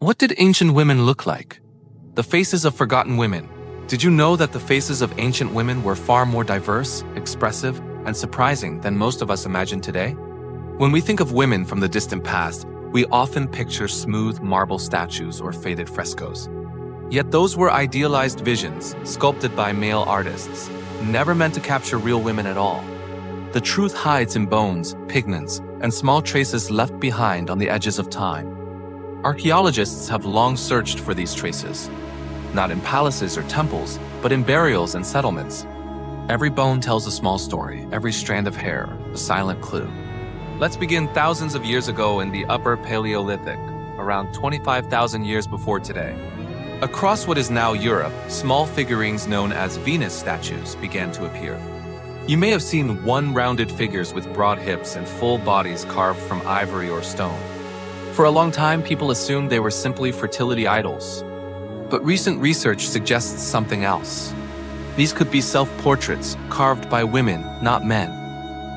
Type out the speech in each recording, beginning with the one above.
What did ancient women look like? The faces of forgotten women. Did you know that the faces of ancient women were far more diverse, expressive, and surprising than most of us imagine today? When we think of women from the distant past, we often picture smooth marble statues or faded frescoes. Yet those were idealized visions, sculpted by male artists, never meant to capture real women at all. The truth hides in bones, pigments, and small traces left behind on the edges of time. Archaeologists have long searched for these traces, not in palaces or temples, but in burials and settlements. Every bone tells a small story, every strand of hair, a silent clue. Let's begin thousands of years ago in the Upper Paleolithic, around 25,000 years before today. Across what is now Europe, small figurines known as Venus statues began to appear. You may have seen one-rounded figures with broad hips and full bodies carved from ivory or stone. For a long time, people assumed they were simply fertility idols. But recent research suggests something else. These could be self-portraits carved by women, not men.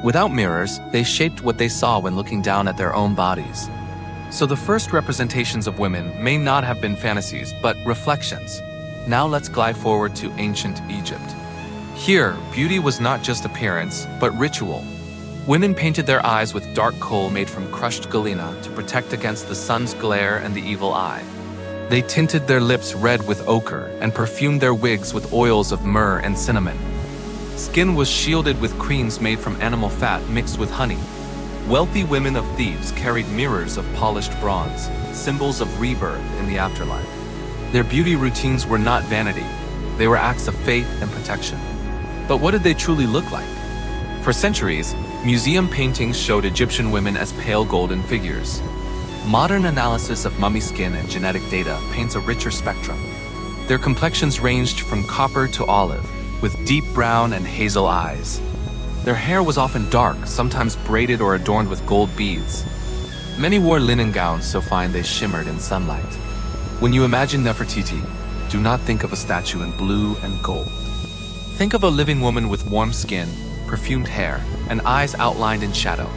Without mirrors, they shaped what they saw when looking down at their own bodies. So the first representations of women may not have been fantasies, but reflections. Now let's glide forward to ancient Egypt. Here, beauty was not just appearance, but ritual. Women painted their eyes with dark coal made from crushed galena to protect against the sun's glare and the evil eye. They tinted their lips red with ochre and perfumed their wigs with oils of myrrh and cinnamon. Skin was shielded with creams made from animal fat mixed with honey. Wealthy women of Thebes carried mirrors of polished bronze, symbols of rebirth in the afterlife. Their beauty routines were not vanity. They were acts of faith and protection. But what did they truly look like? For centuries, museum paintings showed Egyptian women as pale golden figures. Modern analysis of mummy skin and genetic data paints a richer spectrum. Their complexions ranged from copper to olive, with deep brown and hazel eyes. Their hair was often dark, sometimes braided or adorned with gold beads. Many wore linen gowns so fine they shimmered in sunlight. When you imagine Nefertiti, do not think of a statue in blue and gold. Think of a living woman with warm skin, perfumed hair, and eyes outlined in shadow.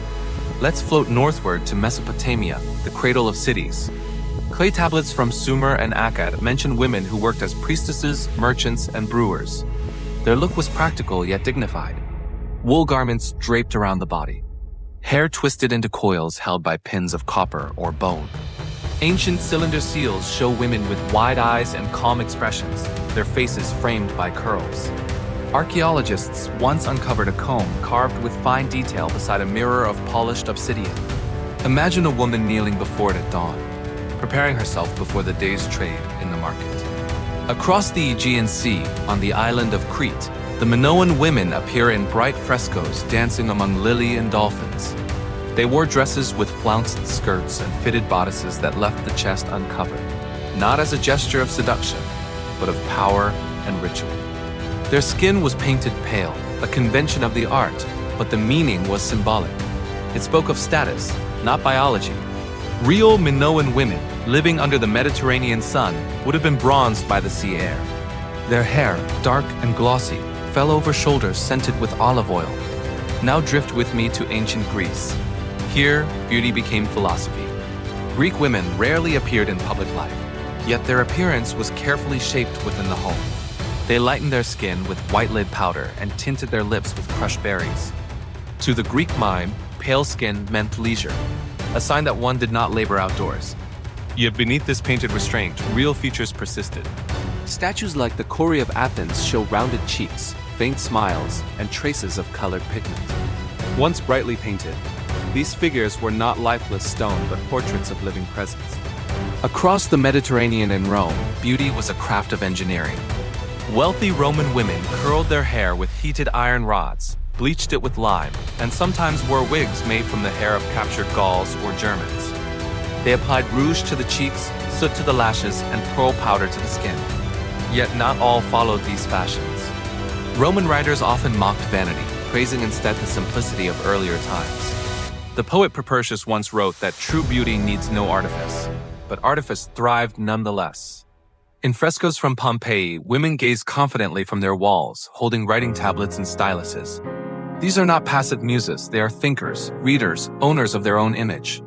Let's float northward to Mesopotamia, the cradle of cities. Clay tablets from Sumer and Akkad mention women who worked as priestesses, merchants, and brewers. Their look was practical yet dignified. Wool garments draped around the body. Hair twisted into coils held by pins of copper or bone. Ancient cylinder seals show women with wide eyes and calm expressions, their faces framed by curls. Archaeologists once uncovered a comb carved with fine detail beside a mirror of polished obsidian. Imagine a woman kneeling before it at dawn, preparing herself before the day's trade in the market. Across the Aegean Sea, on the island of Crete, the Minoan women appear in bright frescoes dancing among lily and dolphins. They wore dresses with flounced skirts and fitted bodices that left the chest uncovered, not as a gesture of seduction, but of power and ritual. Their skin was painted pale, a convention of the art, but the meaning was symbolic. It spoke of status, not biology. Real Minoan women, living under the Mediterranean sun, would have been bronzed by the sea air. Their hair, dark and glossy, fell over shoulders scented with olive oil. Now drift with me to ancient Greece. Here, beauty became philosophy. Greek women rarely appeared in public life, yet their appearance was carefully shaped within the home. They lightened their skin with white lid powder and tinted their lips with crushed berries. To the Greek mind, pale skin meant leisure, a sign that one did not labor outdoors. Yet beneath this painted restraint, real features persisted. Statues like the Kori of Athens show rounded cheeks, faint smiles, and traces of colored pigment. Once brightly painted, these figures were not lifeless stone but portraits of living presence. Across the Mediterranean and Rome, beauty was a craft of engineering. Wealthy Roman women curled their hair with heated iron rods, bleached it with lime, and sometimes wore wigs made from the hair of captured Gauls or Germans. They applied rouge to the cheeks, soot to the lashes, and pearl powder to the skin. Yet not all followed these fashions. Roman writers often mocked vanity, praising instead the simplicity of earlier times. The poet Propertius once wrote that true beauty needs no artifice, but artifice thrived nonetheless. In frescoes from Pompeii, women gazed confidently from their walls, holding writing tablets and styluses. These are not passive muses, they are thinkers, readers, owners of their own image.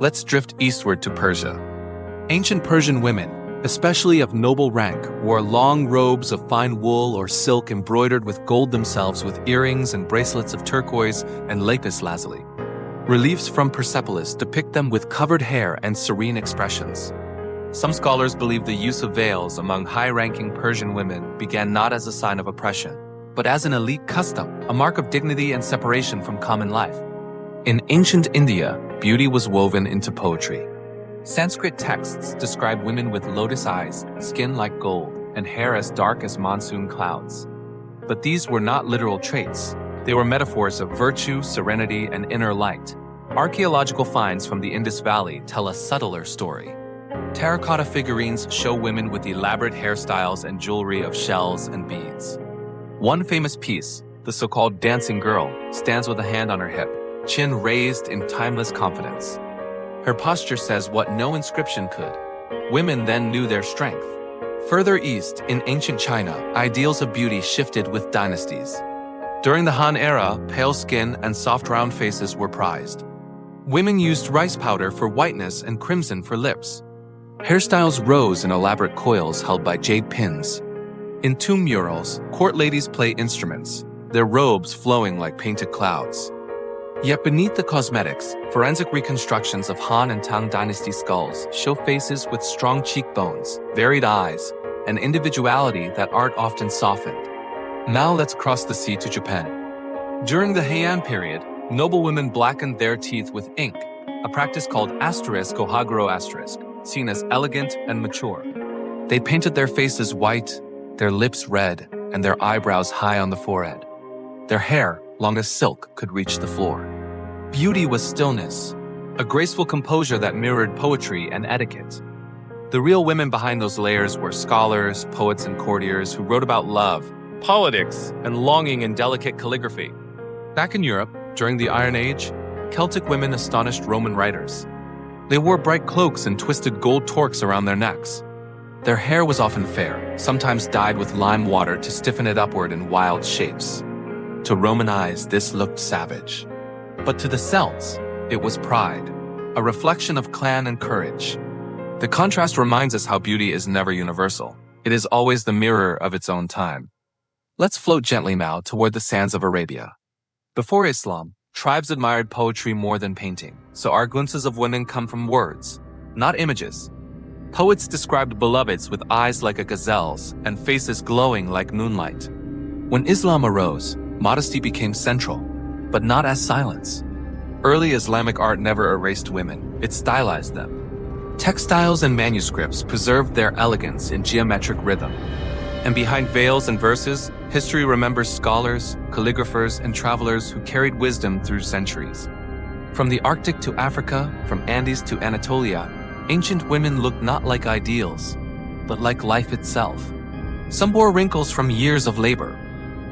Let's drift eastward to Persia. Ancient Persian women, especially of noble rank, wore long robes of fine wool or silk embroidered with gold themselves with earrings and bracelets of turquoise and lapis lazuli. Reliefs from Persepolis depict them with covered hair and serene expressions. Some scholars believe the use of veils among high-ranking Persian women began not as a sign of oppression, but as an elite custom, a mark of dignity and separation from common life. In ancient India, beauty was woven into poetry. Sanskrit texts describe women with lotus eyes, skin like gold, and hair as dark as monsoon clouds. But these were not literal traits. They were metaphors of virtue, serenity, and inner light. Archaeological finds from the Indus Valley tell a subtler story. Terracotta figurines show women with elaborate hairstyles and jewelry of shells and beads. One famous piece, the so-called dancing girl, stands with a hand on her hip, chin raised in timeless confidence. Her posture says what no inscription could. Women then knew their strength. Further east, in ancient China, ideals of beauty shifted with dynasties. During the Han era, pale skin and soft round faces were prized. Women used rice powder for whiteness and crimson for lips. Hairstyles rose in elaborate coils held by jade pins. In tomb murals, court ladies play instruments, their robes flowing like painted clouds. Yet beneath the cosmetics, forensic reconstructions of Han and Tang dynasty skulls show faces with strong cheekbones, varied eyes, and individuality that art often softened. Now let's cross the sea to Japan. During the Heian period, noblewomen blackened their teeth with ink, a practice called asterisk kohaguro asterisk, seen as elegant and mature. They painted their faces white, their lips red, and their eyebrows high on the forehead. Their hair, long as silk, could reach the floor. Beauty was stillness, a graceful composure that mirrored poetry and etiquette. The real women behind those layers were scholars, poets, and courtiers who wrote about love, politics, and longing in delicate calligraphy. Back in Europe, during the Iron Age, Celtic women astonished Roman writers. They wore bright cloaks and twisted gold torques around their necks. Their hair was often fair, sometimes dyed with lime water to stiffen it upward in wild shapes. To Roman eyes, this looked savage. But to the Celts, it was pride, a reflection of clan and courage. The contrast reminds us how beauty is never universal. It is always the mirror of its own time. Let's float gently now toward the sands of Arabia. Before Islam, tribes admired poetry more than painting, so our glimpses of women come from words, not images. Poets described beloveds with eyes like a gazelle's and faces glowing like moonlight. When Islam arose, modesty became central, but not as silence. Early Islamic art never erased women, it stylized them. Textiles and manuscripts preserved their elegance in geometric rhythm. And behind veils and verses, history remembers scholars, calligraphers, and travelers who carried wisdom through centuries. From the Arctic to Africa, from Andes to Anatolia, ancient women looked not like ideals, but like life itself. Some bore wrinkles from years of labor.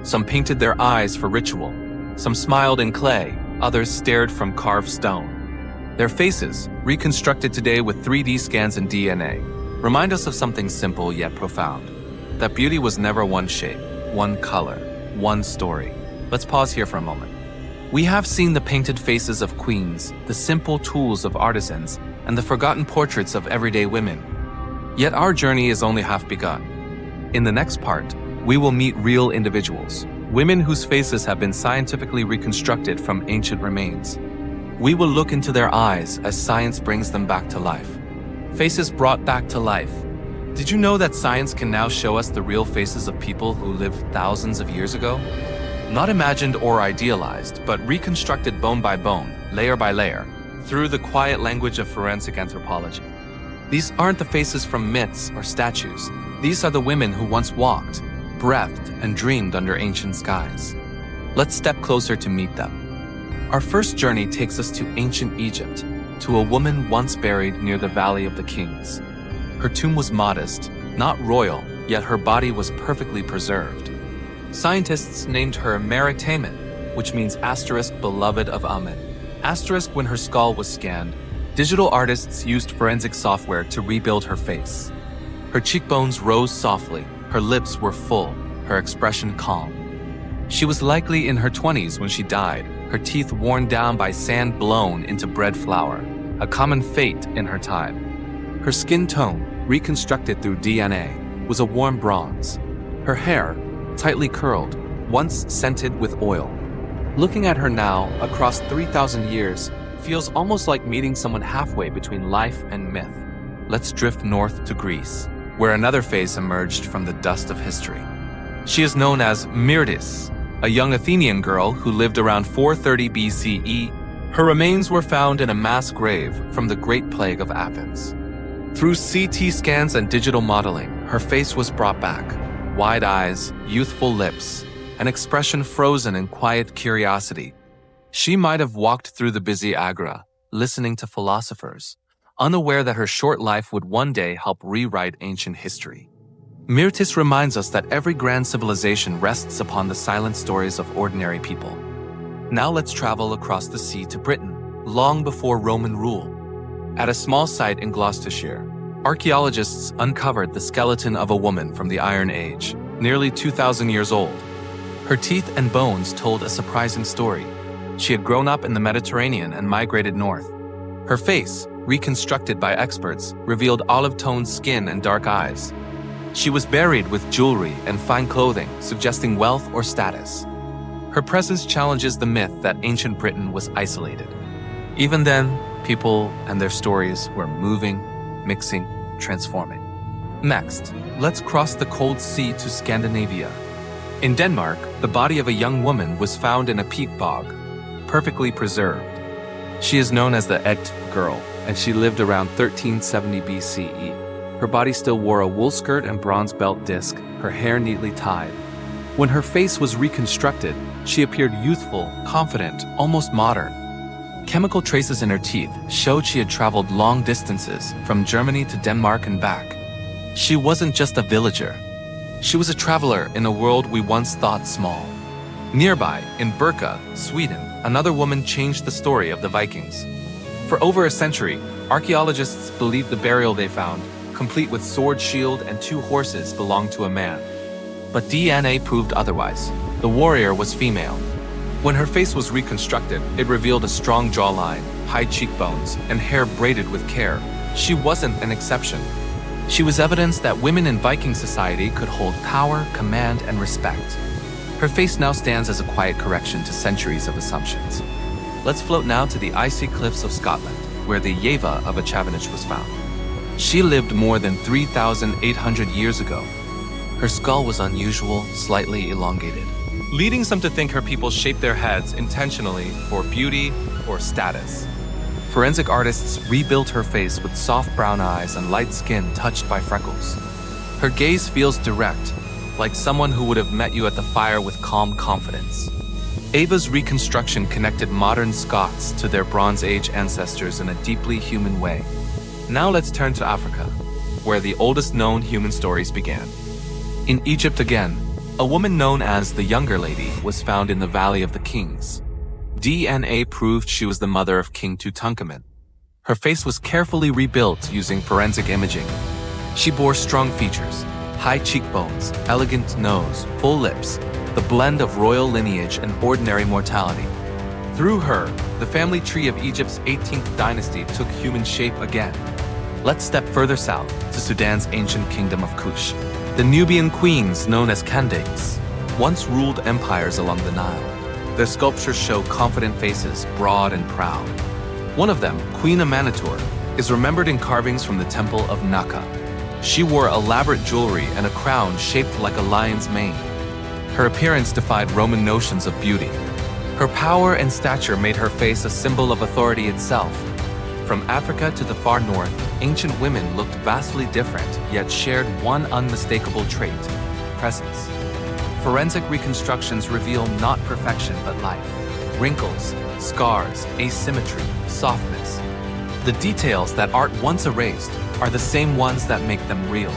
Some painted their eyes for ritual. Some smiled in clay, others stared from carved stone. Their faces, reconstructed today with 3D scans and DNA, remind us of something simple yet profound. That beauty was never one shape, one color, one story. Let's pause here for a moment. We have seen the painted faces of queens, the simple tools of artisans, and the forgotten portraits of everyday women. Yet our journey is only half begun. In the next part, we will meet real individuals, women whose faces have been scientifically reconstructed from ancient remains. We will look into their eyes as science brings them back to life. Faces brought back to life. Did you know that science can now show us the real faces of people who lived thousands of years ago? Not imagined or idealized, but reconstructed bone by bone, layer by layer, through the quiet language of forensic anthropology. These aren't the faces from myths or statues. These are the women who once walked, breathed, and dreamed under ancient skies. Let's step closer to meet them. Our first journey takes us to ancient Egypt, to a woman once buried near the Valley of the Kings. Her tomb was modest, not royal, yet her body was perfectly preserved. Scientists named her Meritamen, which means asterisk beloved of Amen. Asterisk when her skull was scanned, digital artists used forensic software to rebuild her face. Her cheekbones rose softly, her lips were full, her expression calm. She was likely in her 20s when she died, her teeth worn down by sand blown into bread flour, a common fate in her time. Her skin tone, reconstructed through DNA, was a warm bronze. Her hair, tightly curled, once scented with oil. Looking at her now, across 3,000 years, feels almost like meeting someone halfway between life and myth. Let's drift north to Greece, where another face emerged from the dust of history. She is known as Myrtis, a young Athenian girl who lived around 430 BCE. Her remains were found in a mass grave from the Great Plague of Athens. Through CT scans and digital modeling, her face was brought back. Wide eyes, youthful lips, an expression frozen in quiet curiosity. She might have walked through the busy Agora, listening to philosophers, unaware that her short life would one day help rewrite ancient history. Myrtis reminds us that every grand civilization rests upon the silent stories of ordinary people. Now let's travel across the sea to Britain, long before Roman rule. At a small site in Gloucestershire, archaeologists uncovered the skeleton of a woman from the Iron Age, nearly 2,000 years old. Her teeth and bones told a surprising story. She had grown up in the Mediterranean and migrated north. Her face, reconstructed by experts, revealed olive-toned skin and dark eyes. She was buried with jewelry and fine clothing, suggesting wealth or status. Her presence challenges the myth that ancient Britain was isolated. Even then, people and their stories were moving, mixing, transforming. Next, let's cross the cold sea to Scandinavia. In Denmark, the body of a young woman was found in a peat bog, perfectly preserved. She is known as the Egt girl, and she lived around 1370 BCE. Her body still wore a wool skirt and bronze belt disc, her hair neatly tied. When her face was reconstructed, she appeared youthful, confident, almost modern. Chemical traces in her teeth showed she had traveled long distances, from Germany to Denmark and back. She wasn't just a villager. She was a traveler in a world we once thought small. Nearby, in Birka, Sweden, another woman changed the story of the Vikings. For over a century, archaeologists believed the burial they found, complete with sword, shield, and 2 horses, belonged to a man. But DNA proved otherwise. The warrior was female. When her face was reconstructed, it revealed a strong jawline, high cheekbones, and hair braided with care. She wasn't an exception. She was evidence that women in Viking society could hold power, command, and respect. Her face now stands as a quiet correction to centuries of assumptions. Let's float now to the icy cliffs of Scotland, where the Yeva of a Chavanich was found. She lived more than 3,800 years ago. Her skull was unusual, slightly elongated, leading some to think her people shaped their heads intentionally for beauty or status. Forensic artists rebuilt her face with soft brown eyes and light skin touched by freckles. Her gaze feels direct, like someone who would have met you at the fire with calm confidence. Ava's reconstruction connected modern Scots to their Bronze Age ancestors in a deeply human way. Now let's turn to Africa, where the oldest known human stories began. In Egypt again, a woman known as the Younger Lady was found in the Valley of the Kings. DNA proved she was the mother of King Tutankhamun. Her face was carefully rebuilt using forensic imaging. She bore strong features, high cheekbones, elegant nose, full lips, the blend of royal lineage and ordinary mortality. Through her, the family tree of Egypt's 18th dynasty took human shape again. Let's step further south to Sudan's ancient kingdom of Kush. The Nubian queens, known as Kandates, once ruled empires along the Nile. Their sculptures show confident faces, broad and proud. One of them, Queen Amanatur, is remembered in carvings from the temple of Naka. She wore elaborate jewelry and a crown shaped like a lion's mane. Her appearance defied Roman notions of beauty. Her power and stature made her face a symbol of authority itself. From Africa to the far north, ancient women looked vastly different, yet shared one unmistakable trait: presence. Forensic reconstructions reveal not perfection but life. Wrinkles, scars, asymmetry, softness. The details that art once erased are the same ones that make them real.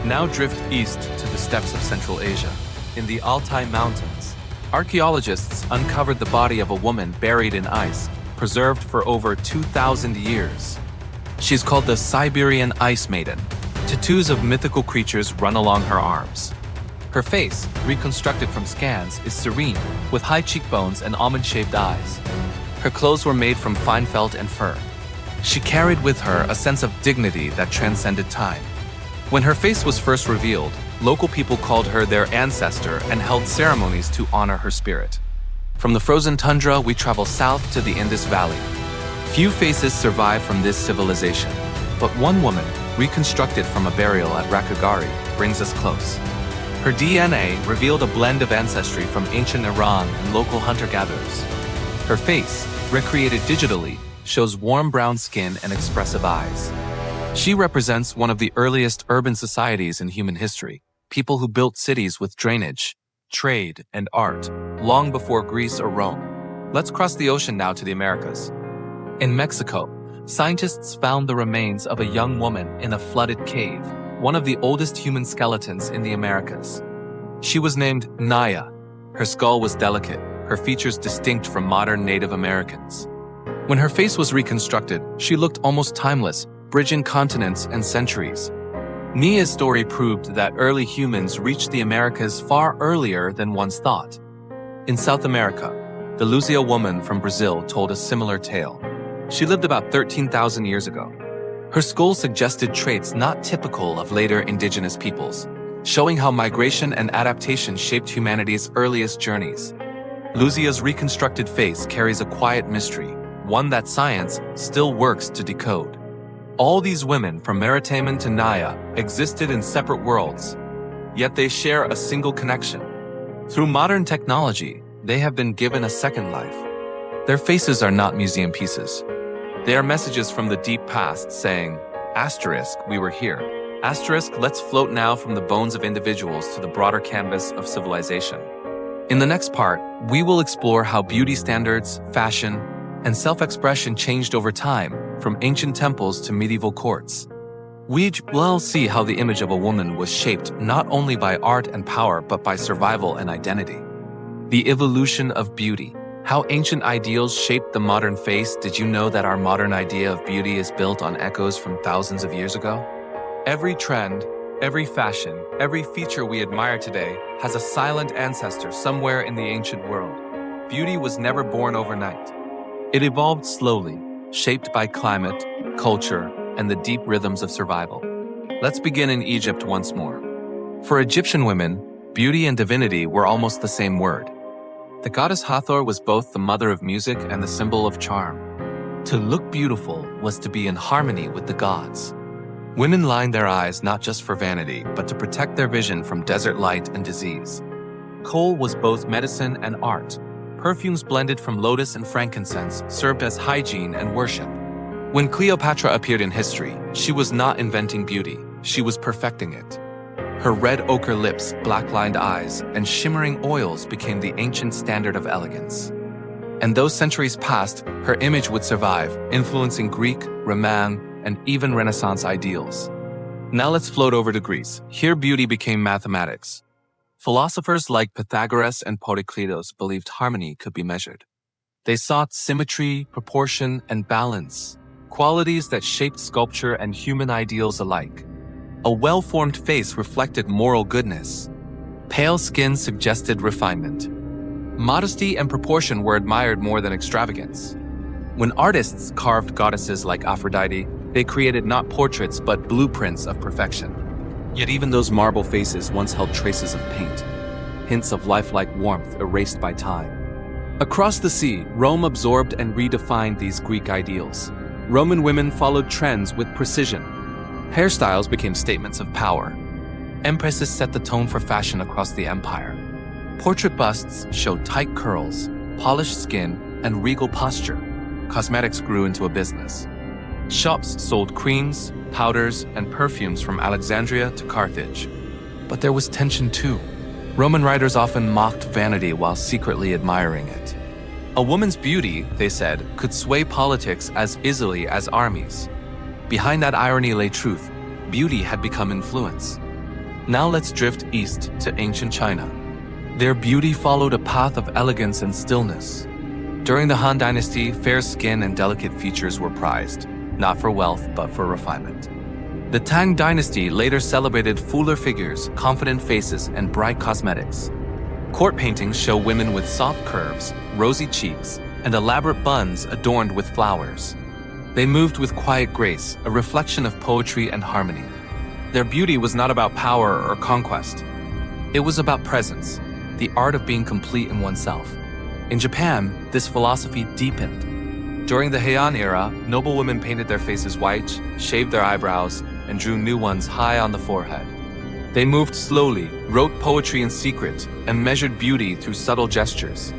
Now drift east to the steppes of Central Asia. In the Altai Mountains, archaeologists uncovered the body of a woman buried in ice, preserved for over 2,000 years. She's called the Siberian Ice Maiden. Tattoos of mythical creatures run along her arms. Her face, reconstructed from scans, is serene, with high cheekbones and almond-shaped eyes. Her clothes were made from fine felt and fur. She carried with her a sense of dignity that transcended time. When her face was first revealed, local people called her their ancestor and held ceremonies to honor her spirit. From the frozen tundra, we travel south to the Indus Valley. Few faces survive from this civilization, but one woman, reconstructed from a burial at Rakagari, brings us close. Her DNA revealed a blend of ancestry from ancient Iran and local hunter-gatherers. Her face, recreated digitally, shows warm brown skin and expressive eyes. She represents one of the earliest urban societies in human history, people who built cities with drainage, trade, and art, long before Greece or Rome. Let's cross the ocean now to the Americas. In Mexico, scientists found the remains of a young woman in a flooded cave, one of the oldest human skeletons in the Americas. She was named Naya. Her skull was delicate, her features distinct from modern Native Americans. When her face was reconstructed, she looked almost timeless, bridging continents and centuries. Naya's story proved that early humans reached the Americas far earlier than once thought. In South America, the Luzia woman from Brazil told a similar tale. She lived about 13,000 years ago. Her skull suggested traits not typical of later indigenous peoples, showing how migration and adaptation shaped humanity's earliest journeys. Luzia's reconstructed face carries a quiet mystery, one that science still works to decode. All these women, from Maritaman to Naya, existed in separate worlds, yet they share a single connection. Through modern technology, they have been given a second life. Their faces are not museum pieces. They are messages from the deep past saying, asterisk, we were here. Asterisk, let's float now from the bones of individuals to the broader canvas of civilization. In the next part, we will explore how beauty standards, fashion, and self-expression changed over time, from ancient temples to medieval courts. We will see how the image of a woman was shaped not only by art and power, but by survival and identity. The evolution of beauty. How ancient ideals shaped the modern face. Did you know that our modern idea of beauty is built on echoes from thousands of years ago? Every trend, every fashion, every feature we admire today has a silent ancestor somewhere in the ancient world. Beauty was never born overnight. It evolved slowly, shaped by climate, culture, and the deep rhythms of survival. Let's begin in Egypt once more. For Egyptian women, beauty and divinity were almost the same word. The goddess Hathor was both the mother of music and the symbol of charm. To look beautiful was to be in harmony with the gods. Women lined their eyes not just for vanity, but to protect their vision from desert light and disease. Kohl was both medicine and art. Perfumes blended from lotus and frankincense served as hygiene and worship. When Cleopatra appeared in history, she was not inventing beauty, she was perfecting it. Her red ochre lips, black-lined eyes, and shimmering oils became the ancient standard of elegance. And though centuries passed, her image would survive, influencing Greek, Roman, and even Renaissance ideals. Now let's float over to Greece. Here beauty became mathematics. Philosophers like Pythagoras and Polykleitos believed harmony could be measured. They sought symmetry, proportion, and balance, qualities that shaped sculpture and human ideals alike. A well-formed face reflected moral goodness. Pale skin suggested refinement. Modesty and proportion were admired more than extravagance. When artists carved goddesses like Aphrodite, they created not portraits but blueprints of perfection. Yet even those marble faces once held traces of paint, hints of lifelike warmth erased by time. Across the sea, Rome absorbed and redefined these Greek ideals. Roman women followed trends with precision. Hairstyles became statements of power. Empresses set the tone for fashion across the empire. Portrait busts showed tight curls, polished skin, and regal posture. Cosmetics grew into a business. Shops sold creams, powders, and perfumes from Alexandria to Carthage. But there was tension too. Roman writers often mocked vanity while secretly admiring it. A woman's beauty, they said, could sway politics as easily as armies. Behind that irony lay truth. Beauty had become influence. Now let's drift east to ancient China. Their beauty followed a path of elegance and stillness. During the Han Dynasty, fair skin and delicate features were prized, not for wealth but for refinement. The Tang Dynasty later celebrated fuller figures, confident faces, and bright cosmetics. Court paintings show women with soft curves, rosy cheeks, and elaborate buns adorned with flowers. They moved with quiet grace, a reflection of poetry and harmony. Their beauty was not about power or conquest. It was about presence, the art of being complete in oneself. In Japan, this philosophy deepened. During the Heian era, noblewomen painted their faces white, shaved their eyebrows, and drew new ones high on the forehead. They moved slowly, wrote poetry in secret, and measured beauty through subtle gestures.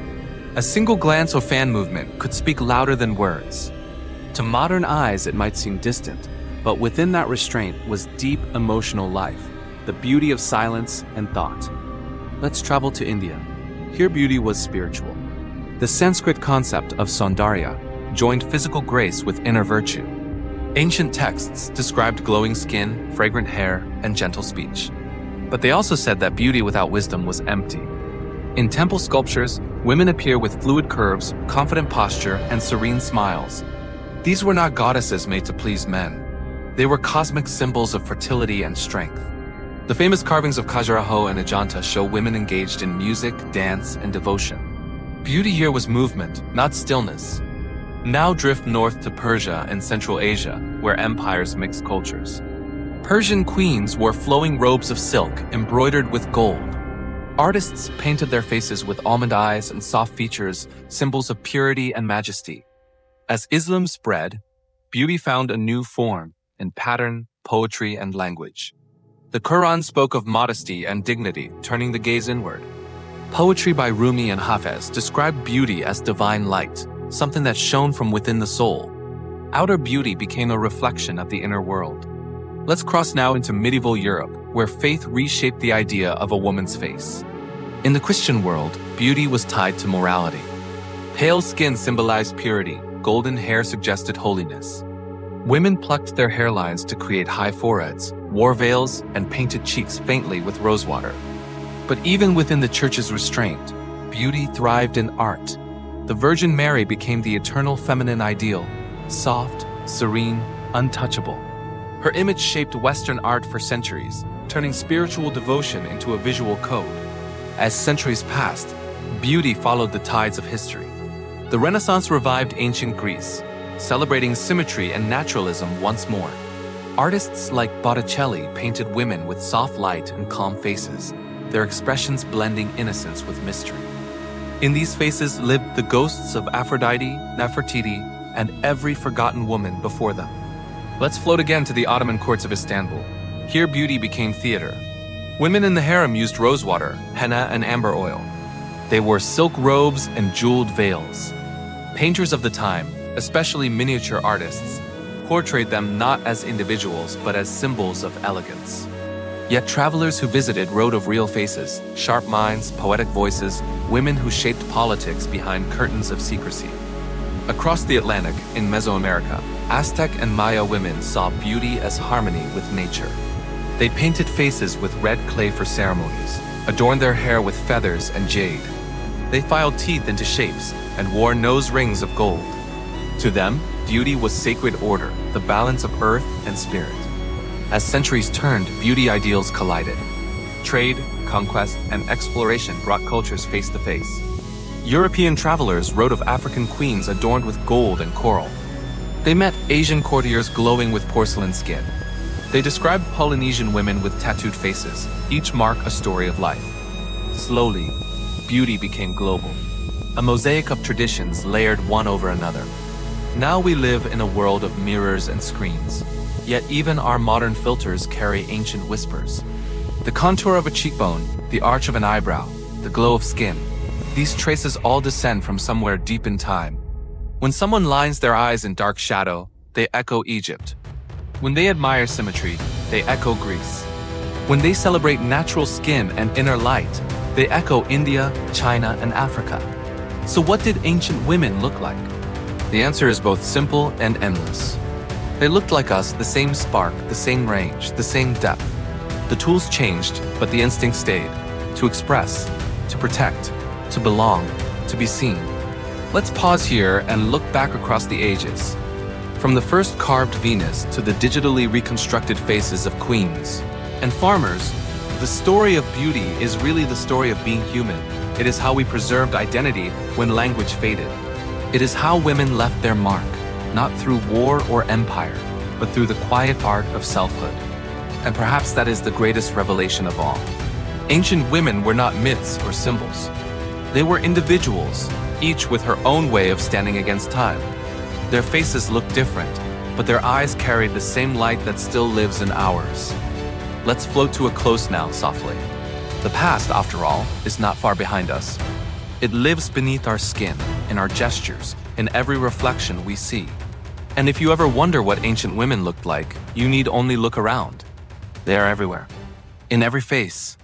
A single glance or fan movement could speak louder than words. To modern eyes, it might seem distant, but within that restraint was deep emotional life, the beauty of silence and thought. Let's travel to India. Here beauty was spiritual. The Sanskrit concept of saundarya joined physical grace with inner virtue. Ancient texts described glowing skin, fragrant hair, and gentle speech. But they also said that beauty without wisdom was empty. In temple sculptures, women appear with fluid curves, confident posture, and serene smiles. These were not goddesses made to please men. They were cosmic symbols of fertility and strength. The famous carvings of Khajuraho and Ajanta show women engaged in music, dance, and devotion. Beauty here was movement, not stillness. Now drift north to Persia and Central Asia, where empires mixed cultures. Persian queens wore flowing robes of silk embroidered with gold. Artists painted their faces with almond eyes and soft features, symbols of purity and majesty. As Islam spread, beauty found a new form in pattern, poetry, and language. The Quran spoke of modesty and dignity, turning the gaze inward. Poetry by Rumi and Hafez described beauty as divine light, something that shone from within the soul. Outer beauty became a reflection of the inner world. Let's cross now into medieval Europe, where faith reshaped the idea of a woman's face. In the Christian world, beauty was tied to morality. Pale skin symbolized purity, golden hair suggested holiness. Women plucked their hairlines to create high foreheads, wore veils, and painted cheeks faintly with rosewater. But even within the church's restraint, beauty thrived in art. The Virgin Mary became the eternal feminine ideal, soft, serene, untouchable. Her image shaped Western art for centuries, turning spiritual devotion into a visual code. As centuries passed, beauty followed the tides of history. The Renaissance revived ancient Greece, celebrating symmetry and naturalism once more. Artists like Botticelli painted women with soft light and calm faces, their expressions blending innocence with mystery. In these faces lived the ghosts of Aphrodite, Nefertiti, and every forgotten woman before them. Let's float again to the Ottoman courts of Istanbul. Here beauty became theater. Women in the harem used rosewater, henna, and amber oil. They wore silk robes and jeweled veils. Painters of the time, especially miniature artists, portrayed them not as individuals but as symbols of elegance. Yet travelers who visited wrote of real faces, sharp minds, poetic voices, women who shaped politics behind curtains of secrecy. Across the Atlantic, in Mesoamerica, Aztec and Maya women saw beauty as harmony with nature. They painted faces with red clay for ceremonies, adorned their hair with feathers and jade. They filed teeth into shapes and wore nose rings of gold. To them, beauty was sacred order, the balance of earth and spirit. As centuries turned, beauty ideals collided. Trade, conquest, and exploration brought cultures face to face. European travelers wrote of African queens adorned with gold and coral. They met Asian courtiers glowing with porcelain skin. They described Polynesian women with tattooed faces, each mark a story of life. Slowly, beauty became global, a mosaic of traditions layered one over another. Now we live in a world of mirrors and screens. Yet even our modern filters carry ancient whispers. The contour of a cheekbone, the arch of an eyebrow, the glow of skin, these traces all descend from somewhere deep in time. When someone lines their eyes in dark shadow, they echo Egypt. When they admire symmetry, they echo Greece. When they celebrate natural skin and inner light, they echo India, China, and Africa. So what did ancient women look like? The answer is both simple and endless. They looked like us, the same spark, the same range, the same depth. The tools changed, but the instinct stayed. To express, to protect, to belong, to be seen. Let's pause here and look back across the ages. From the first carved Venus to the digitally reconstructed faces of queens and farmers, the story of beauty is really the story of being human. It is how we preserved identity when language faded. It is how women left their mark. not through war or empire, but through the quiet art of selfhood. And perhaps that is the greatest revelation of all. Ancient women were not myths or symbols. They were individuals, each with her own way of standing against time. Their faces looked different, but their eyes carried the same light that still lives in ours. Let's float to a close now, softly. The past, after all, is not far behind us. It lives beneath our skin, in our gestures, in every reflection we see. And if you ever wonder what ancient women looked like, you need only look around. They are everywhere, in every face,